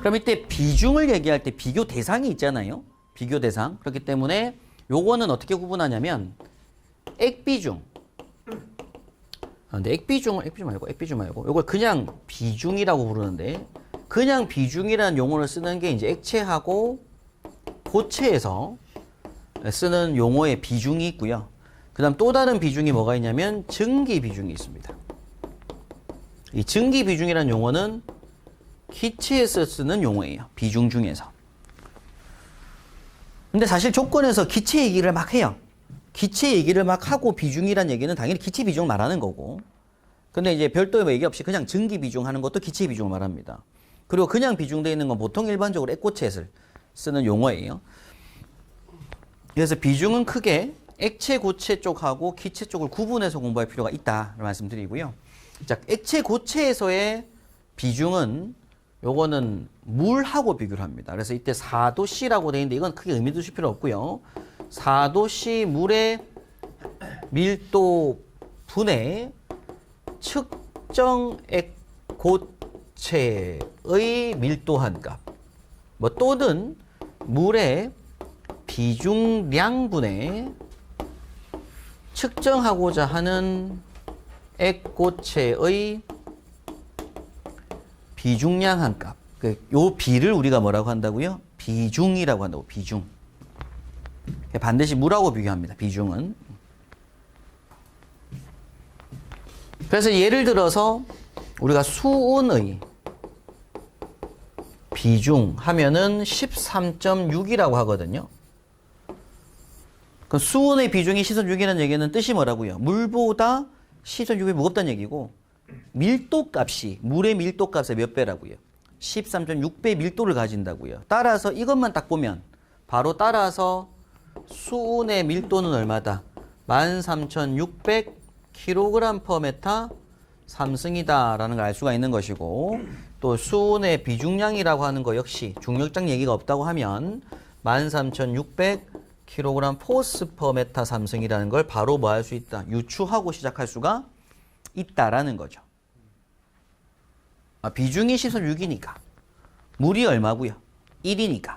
그럼 이때 비중을 얘기할 때 비교 대상이 있잖아요. 비교 대상. 그렇기 때문에 요거는 어떻게 구분하냐면 액비중. 근데 액비중 말고 요걸 그냥 비중이라고 부르는데 그냥 비중이라는 용어를 쓰는 게 이제 액체하고 고체에서 쓰는 용어의 비중이 있고요. 그 다음 또 다른 비중이 뭐가 있냐면 증기 비중이 있습니다. 이 증기 비중이라는 용어는 기체에서 쓰는 용어예요. 비중 중에서. 근데 사실 조건에서 기체 얘기를 막 해요. 기체 얘기를 막 하고 비중이란 얘기는 당연히 기체 비중을 말하는 거고. 근데 이제 별도의 얘기 없이 그냥 증기 비중 하는 것도 기체 비중을 말합니다. 그리고 그냥 비중되어 있는 건 보통 일반적으로 액고체를 쓰는 용어예요. 그래서 비중은 크게 액체 고체 쪽하고 기체 쪽을 구분해서 공부할 필요가 있다를 말씀드리고요. 자, 액체 고체에서의 비중은 요거는 물하고 비교를 합니다. 그래서 이때 4도 C라고 되어 있는데 이건 크게 의미 두실 필요 없고요. 4도 C 물의 밀도 분의 측정 액고체의 밀도한 값. 뭐 또는 물의 비중량분의 측정하고자 하는 액고체의 비중량한 값. 요 비를 우리가 뭐라고 한다고요? 비중이라고 한다고. 비중. 반드시 물하고 비교합니다. 비중은. 그래서 예를 들어서 우리가 수은의 비중 하면은 13.6이라고 하거든요. 그럼 수은의 비중이 13.6이라는 얘기는 뜻이 뭐라고요? 물보다 13.6배 무겁다는 얘기고 밀도 값이 물의 밀도 값의 몇 배라고요? 13.6배 밀도를 가진다고요. 따라서 이것만 딱 보면 바로 따라서 수은의 밀도는 얼마다? 13,600kg/m 삼승이다 라는 걸 알 수가 있는 것이고 또 수은의 비중량이라고 하는 거 역시 중력장 얘기가 없다고 하면 13,600kg/m 삼승이라는 걸 바로 뭐 할 수 있다? 유추하고 시작할 수가 있다라는 거죠. 비중이 13.6이니까 물이 얼마고요? 1이니까.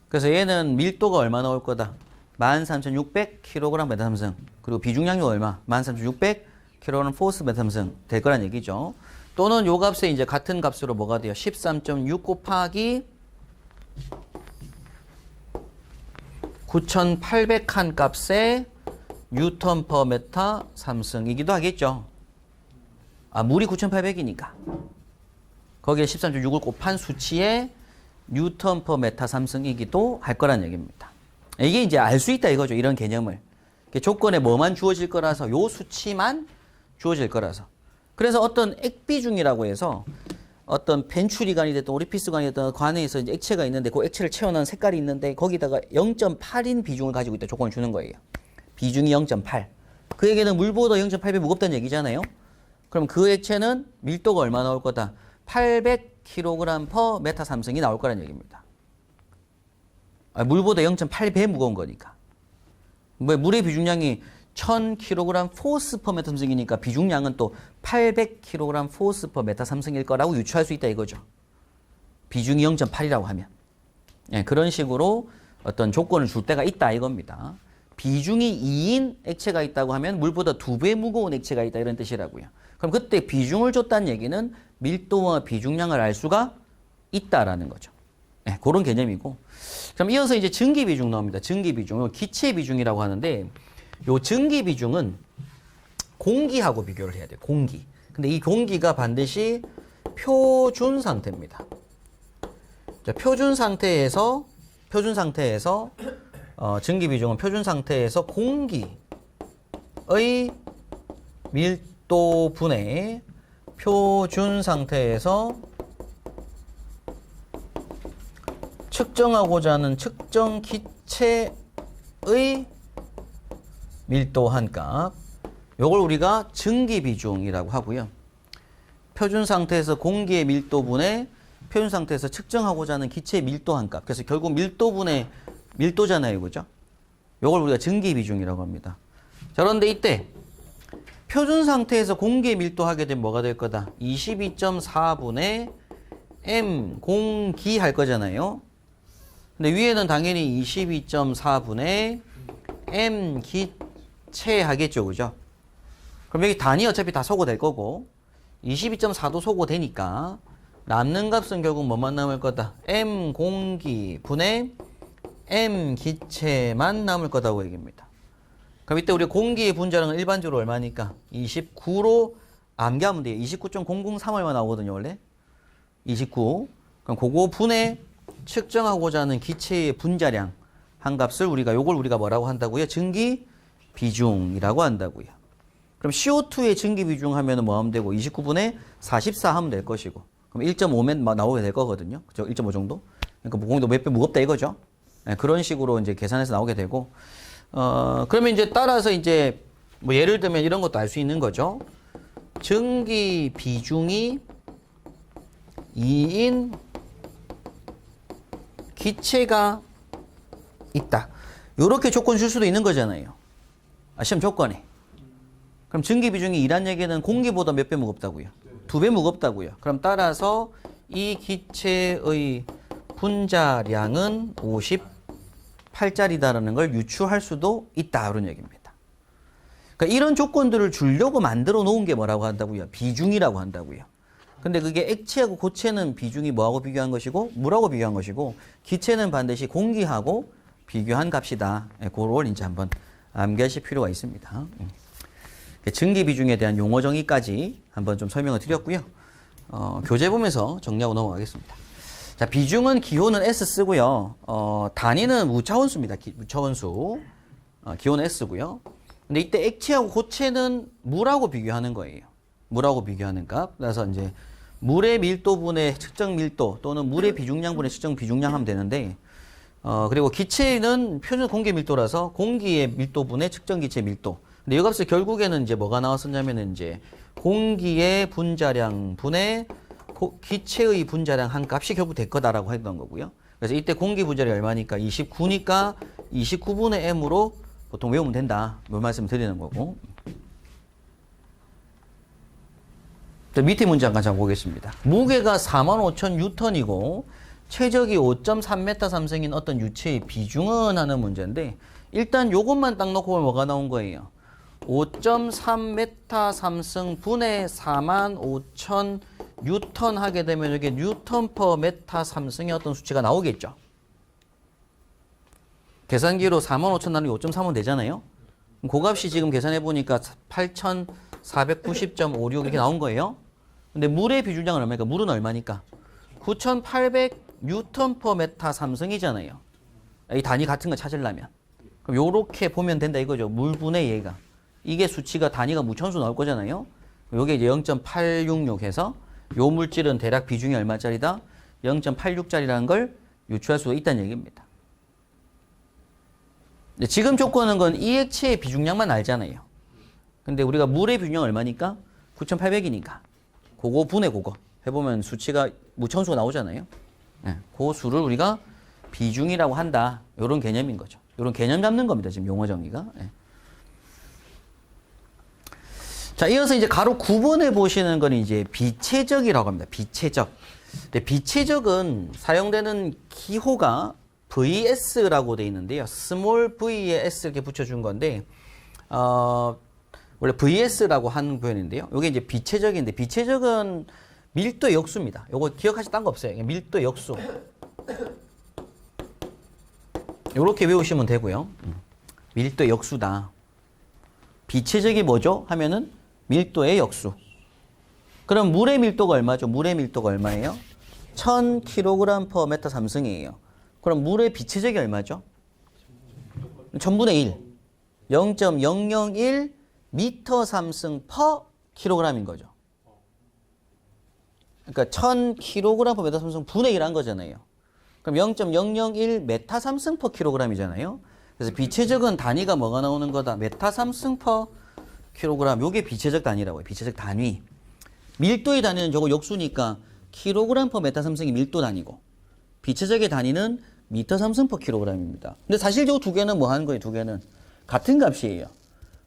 그래서 얘는 밀도가 얼마 나올 거다? 13,600kg/m 삼승. 그리고 비중량이 얼마? 13,600kg/m 삼승 될 거란 얘기죠. 또는 요 값에 이제 같은 값으로 뭐가 돼요? 13.6 곱하기 9,800한 값에 Nm 삼승이기도 하겠죠. 물이 9,800이니까. 거기에 13.6을 곱한 수치에 Nm 삼승이기도 할 거란 얘기입니다. 이게 이제 알 수 있다 이거죠. 이런 개념을. 조건에 뭐만 주어질 거라서 요 수치만 주어질 거라서. 그래서 어떤 액비중이라고 해서 어떤 벤츄리관이 됐든 오리피스관이 됐든 관에서 이제 액체가 있는데 그 액체를 채워넣은 색깔이 있는데 거기다가 0.8인 비중을 가지고 있다 조건을 주는 거예요. 비중이 0.8. 그 얘기는 물보다 0.8배 무겁다는 얘기잖아요. 그럼 그 액체는 밀도가 얼마 나올 거다? 800kg/m 삼승이 나올 거란 얘기입니다. 물보다 0.8배 무거운 거니까. 뭐 물의 비중량이 1000kg 포스 퍼 메타 삼성이니까 비중량은 또 800kg 포스 퍼 메타 삼성일 거라고 유추할 수 있다 이거죠. 비중이 0.8이라고 하면. 예, 그런 식으로 어떤 조건을 줄 때가 있다 이겁니다. 비중이 2인 액체가 있다고 하면 물보다 2배 무거운 액체가 있다 이런 뜻이라고요. 그럼 그때 비중을 줬다는 얘기는 밀도와 비중량을 알 수가 있다라는 거죠. 네, 그런 개념이고. 그럼 이어서 이제 증기 비중 나옵니다. 증기 비중, 기체 비중이라고 하는데, 요 증기 비중은 공기하고 비교를 해야 돼요. 공기. 근데 이 공기가 반드시 표준 상태입니다. 자, 표준 상태에서 증기 비중은 표준 상태에서 공기의 밀도분의 표준 상태에서 측정하고자 하는 측정 기체의 밀도 한 값. 요걸 우리가 증기 비중이라고 하고요. 표준 상태에서 공기의 밀도분의 표준 상태에서 측정하고자 하는 기체의 밀도 한 값. 그래서 결국 밀도분의 밀도잖아요, 그죠? 요걸 우리가 증기 비중이라고 합니다. 자, 그런데 이때 표준 상태에서 공기의 밀도 하게 되면 뭐가 될 거다? 22.4분의 m 공기 할 거잖아요. 근데 위에는 당연히 22.4분의 m 기체 하겠죠, 그죠? 그럼 여기 단위 어차피 다 소거될 거고 22.4도 소거되니까 남는 값은 결국 뭐만 남을 거다? m 공기 분의 m 기체만 남을 거다고 얘기합니다. 그럼 이때 우리 공기의 분자량은 일반적으로 얼마니까? 29로 암기하면 돼요. 29.003 얼마 나오거든요, 원래. 29. 그럼 그거 분의 측정하고자 하는 기체의 분자량 한 값을 요걸 우리가 뭐라고 한다고요? 증기 비중이라고 한다고요. 그럼 CO2의 증기 비중 하면은 뭐 하면 되고 29분의 44 하면 될 것이고. 그럼 1.5면 나오게 될 거거든요. 그죠? 1.5 정도. 그러니까 공기도 몇 배 무겁다 이거죠. 네, 그런 식으로 이제 계산해서 나오게 되고. 그러면 이제 따라서 이제 뭐 예를 들면 이런 것도 알 수 있는 거죠. 증기 비중이 2인 기체가 있다. 요렇게 조건 줄 수도 있는 거잖아요. 시험 조건에. 그럼 증기 비중이 2란 얘기는 공기보다 몇 배 무겁다고요? 2배 무겁다고요. 그럼 따라서 이 기체의 분자량은 58짜리다라는 걸 유추할 수도 있다. 이런 얘기입니다. 그러니까 이런 조건들을 주려고 만들어 놓은 게 뭐라고 한다고요? 비중이라고 한다고요. 근데 그게 액체하고 고체는 비중이 뭐하고 비교한 것이고 물하고 비교한 것이고 기체는 반드시 공기하고 비교한 값이다. 그걸 이제 한번 암기하실 필요가 있습니다. 증기 비중에 대한 용어 정의까지 한번 좀 설명을 드렸고요. 교재 보면서 정리하고 넘어가겠습니다. 자, 비중은 기호는 S 쓰고요. 단위는 무차원수입니다. 무차원수. 기호는 S고요. 근데 이때 액체하고 고체는 물하고 비교하는 거예요. 물하고 비교하는 값. 그래서 이제 물의 밀도분의 측정 밀도 또는 물의 비중량분의 측정 비중량 하면 되는데, 그리고 기체는 표준 공기 밀도라서 공기의 밀도분의 측정 기체 밀도. 근데 이 값을 결국에는 이제 뭐가 나왔었냐면은 이제 공기의 분자량 분의 기체의 분자량 한 값이 결국 될 거다라고 했던 거고요. 그래서 이때 공기 분자량이 얼마니까 29니까 29분의 m으로 보통 외우면 된다. 뭐 말씀 드리는 거고. 자, 밑에 문제 한번 보겠습니다. 무게가 45,000N이고 최적이 5.3m 삼성인 어떤 유체의 비중은 하는 문제인데 일단 요것만 딱 놓고 보면 뭐가 나온 거예요? 5.3m 삼성 분의 45,000N 하게 되면 이게 뉴턴 퍼 메타 삼성의 어떤 수치가 나오겠죠. 계산기로 45,000 나누기 5.3은 되잖아요. 그 값이 지금 계산해 보니까 8,490.56 이렇게 나온 거예요. 근데 물의 비중량은 얼마니까? 물은 얼마니까? 9,800 뉴턴 퍼 메타 삼성이잖아요. 이 단위 같은 거 찾으려면. 그럼 요렇게 보면 된다 이거죠. 물분의 얘가. 이게 수치가 단위가 무천수 나올 거잖아요. 요게 이제 0.866 해서 요 물질은 대략 비중이 얼마짜리다? 0.86짜리라는 걸 유추할 수 있다는 얘기입니다. 근데 지금 조건은 건 이 액체의 비중량만 알잖아요. 근데 우리가 물의 비중량 얼마니까? 9,800이니까. 그거 분의 그거 해보면 수치가 무천수가 나오잖아요. 네, 그 수를 우리가 비중이라고 한다. 이런 개념인 거죠. 이런 개념 잡는 겁니다. 지금 용어 정의가. 예. 자, 이어서 이제 가로 9번에 보시는 건 이제 비체적이라고 합니다. 비체적. 근데 비체적은 사용되는 기호가 VS라고 되어 있는데요. 스몰 V에 S 이렇게 붙여준 건데, 원래 VS라고 하는 표현인데요. 이게 이제 비체적인데, 비체적은 밀도 역수입니다. 요거 기억하실 딴 거 없어요. 밀도 역수. 요렇게 외우시면 되고요. 밀도 역수다. 비체적이 뭐죠? 하면은 밀도의 역수. 그럼 물의 밀도가 얼마죠? 물의 밀도가 얼마예요? 1000kg/m 삼승이에요. 그럼 물의 비체적이 얼마죠? 1000분의 1. 0.001 미터 삼승 per kg인 거죠. 그러니까 1000kg/m 삼승 분의 1 한 거잖아요. 그럼 0.001 메타 삼승 per kg이잖아요. 그래서 비체적은 단위가 뭐가 나오는 거다? 메타 삼승 per kg. 요게 비체적 단위라고 해요. 비체적 단위. 밀도의 단위는 저거 역수니까 kg per 메타 삼승이 밀도 단위고, 비체적의 단위는 미터 삼승 per kg입니다. 근데 사실 저 두 개는 뭐 하는 거예요? 두 개는 같은 값이에요.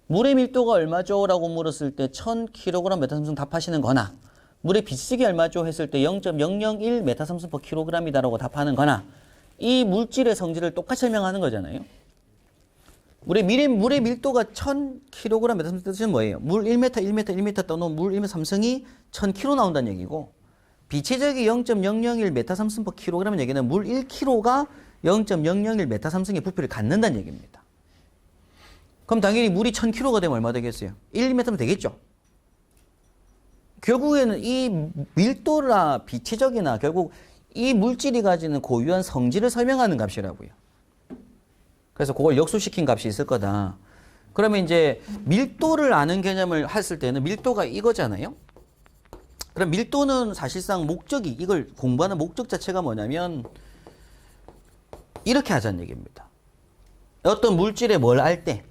물의 밀도가 얼마죠? 라고 물었을 때 1000kg 메타 삼승 답하시는 거나, 물의 비체적이 얼마죠? 했을 때 0.001 메타 삼승 per kg이다 라고 답하는 거나, 이 물질의 성질을 똑같이 설명하는 거잖아요. 물의 밀도가 1000kg 메타 삼승 뜻은 뭐예요? 물 1m, 1m, 1m 떠놓은 물 1m 삼승이 1000kg 나온다는 얘기고, 비체적이 0.001 메타 삼승 per kg이라는 얘기는 물 1kg가 0.001 메타 삼승의 부피를 갖는다는 얘기입니다. 그럼 당연히 물이 1000kg가 되면 얼마 되겠어요? 1m면 되겠죠? 결국에는 이 밀도나 비체적이나 결국 이 물질이 가지는 고유한 성질을 설명하는 값이라고요. 그래서 그걸 역수시킨 값이 있을 거다. 그러면 이제 밀도를 아는 개념을 했을 때는 밀도가 이거잖아요. 그럼 밀도는 사실상 목적이, 이걸 공부하는 목적 자체가 뭐냐면 이렇게 하자는 얘기입니다. 어떤 물질에 뭘 할 때,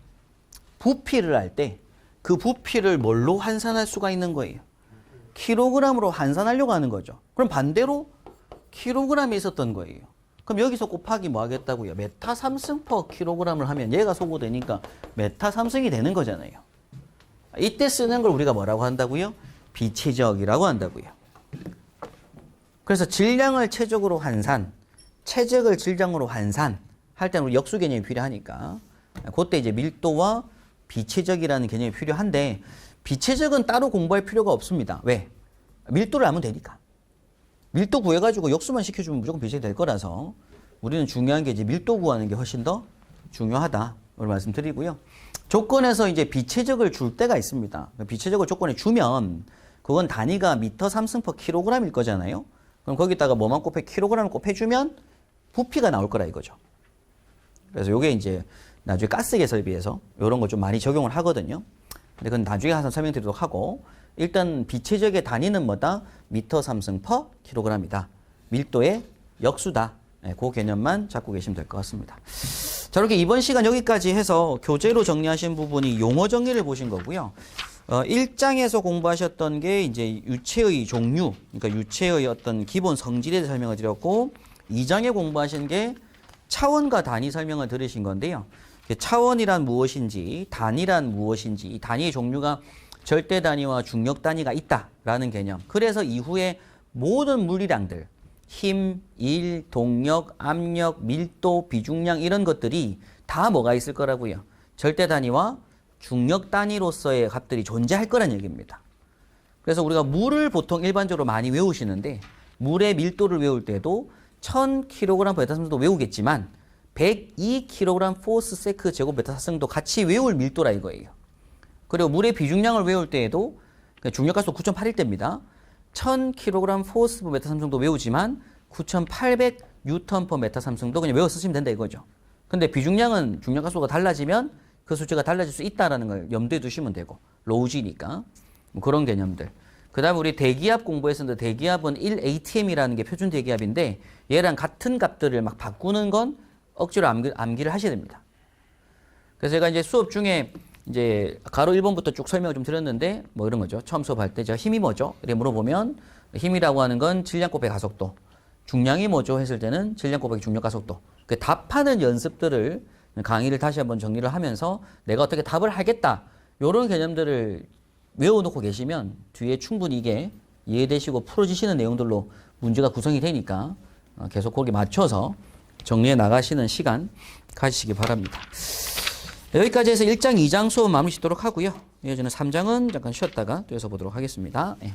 부피를 할 때 그 부피를 뭘로 환산할 수가 있는 거예요? 킬로그램으로 환산하려고 하는 거죠. 그럼 반대로 킬로그램이 있었던 거예요. 그럼 여기서 곱하기 뭐 하겠다고요? 메타 삼승 퍼 킬로그램을 하면 얘가 소모되니까 메타 삼승이 되는 거잖아요. 이때 쓰는 걸 우리가 뭐라고 한다고요? 비체적이라고 한다고요. 그래서 질량을 체적으로 환산, 체적을 질량으로 환산 할 때는 우리 역수 개념이 필요하니까 그때 이제 밀도와 비체적이라는 개념이 필요한데, 비체적은 따로 공부할 필요가 없습니다. 왜? 밀도를 알면 되니까. 밀도 구해가지고 역수만 시켜주면 무조건 비체적이 될 거라서 우리는 중요한 게 이제 밀도 구하는 게 훨씬 더 중요하다. 걸 말씀드리고요. 조건에서 이제 비체적을 줄 때가 있습니다. 비체적을 조건에 주면 그건 단위가 미터 삼승 퍼 킬로그램일 거잖아요. 그럼 거기다가 뭐만 곱해? 킬로그램을 곱해주면 부피가 나올 거라 이거죠. 그래서 요게 이제 나중에 가스 개설비에서 이런 거 좀 많이 적용을 하거든요. 근데 그건 나중에 한번 설명드리도록 하고, 일단 비체적의 단위는 뭐다? 미터 삼승 퍼 킬로그램이다. 밀도의 역수다. 네, 그 개념만 잡고 계시면 될 것 같습니다. 자, 이렇게 이번 시간 여기까지 해서 교재로 정리하신 부분이 용어 정리를 보신 거고요. 1장에서 공부하셨던 게 이제 유체의 종류, 그러니까 유체의 어떤 기본 성질에 대해 설명을 드렸고, 2장에 공부하신 게 차원과 단위 설명을 들으신 건데요. 차원이란 무엇인지, 단위란 무엇인지, 이 단위의 종류가 절대 단위와 중력 단위가 있다라는 개념. 그래서 이후에 모든 물리량들, 힘, 일, 동력, 압력, 밀도, 비중량 이런 것들이 다 뭐가 있을 거라고요? 절대 단위와 중력 단위로서의 값들이 존재할 거란 얘기입니다. 그래서 우리가 물을 보통 일반적으로 많이 외우시는데, 물의 밀도를 외울 때도 1000kg/m3도 외우겠지만 102kg 포스 세크 제곱 메타 사승도 같이 외울 밀도라 이거예요. 그리고 물의 비중량을 외울 때에도 중력가속 9.8일 때입니다. 1000kg 포스 메타 삼승도 외우지만 9,800 뉴턴 퍼 메타 삼승도 그냥 외워 쓰시면 된다 이거죠. 근데 비중량은 중력가속가 달라지면 그 숫자가 달라질 수 있다라는 걸 염두에 두시면 되고, 로우지니까 뭐 그런 개념들. 그 다음에 우리 대기압 공부했었는데, 대기압은 1atm이라는 게 표준 대기압인데 얘랑 같은 값들을 막 바꾸는 건 억지로 암기를 하셔야 됩니다. 그래서 제가 이제 수업 중에 이제 가로 1번부터 쭉 설명을 좀 드렸는데, 뭐 이런 거죠. 처음 수업할 때 제가 힘이 뭐죠? 이렇게 물어보면 힘이라고 하는 건 질량 곱해 가속도. 중량이 뭐죠? 했을 때는 질량 곱하기 중력 가속도. 그 답하는 연습들을 강의를 다시 한번 정리를 하면서 내가 어떻게 답을 하겠다. 이런 개념들을 외워놓고 계시면 뒤에 충분히 이게 이해되시고 풀어지시는 내용들로 문제가 구성이 되니까 계속 거기에 맞춰서 정리해 나가시는 시간 가지시기 바랍니다. 여기까지 해서 1장, 2장 수업 마무리 짓도록 하고요. 이어지는 3장은 잠깐 쉬었다가 또 해서 보도록 하겠습니다. 예.